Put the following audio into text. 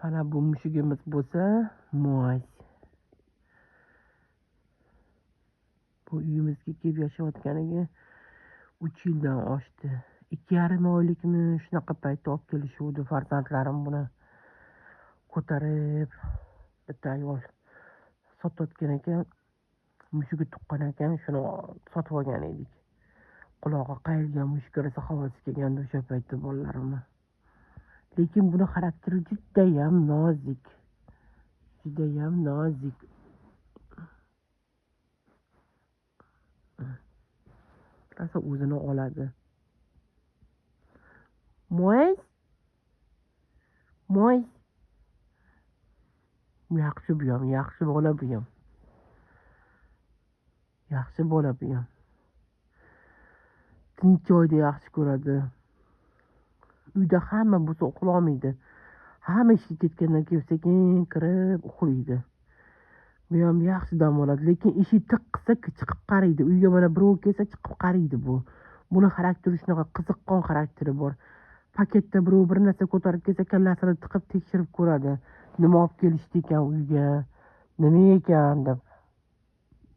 Mana bu mushugimiz bo'lsa, mo'z. Bu uyimizga kelib yashayotganiga 3 yildan oshdi. 2,5 oylikmi shunaqa paytda olib kelishuvdi farzandlarim buni ko'tarib. Bitta ayol sotayotgan ekan, mushugi tuqqan ekan, shuni sotib olgan edik. Qulog'i qayilgan mushuk kirsa havasi kelgandi o'sha paytda bolalarimni. Lekin buni xarakteri judayam nozik. Judayam nozik. Rosa o'zini oladi. Mo'z? Mo'z? Yaxshi bu ham, yaxshi bola bu ham. Yaxshi bola bu ham. Tinch joyda yaxshi ko'radi. Uyda hamma bo'lsa uxlolmaydi. Hamma ishga ketgandan keyin sekin kirib uxlaydi. Bu ham yaxshi dam oladi, lekin eshik tiq qilsa chiqib qaraydi. Uyga mana birov kelsa chiqib qaraydi bu. Buni xarakteri shunaqa qiziqqon xarakteri bor. Paketda birov bir narsa ko'tarib kelsa, kallasini tiqib tekshirib ko'radi. Nima olib kelishdi ekan uyga? Nima ekan deb.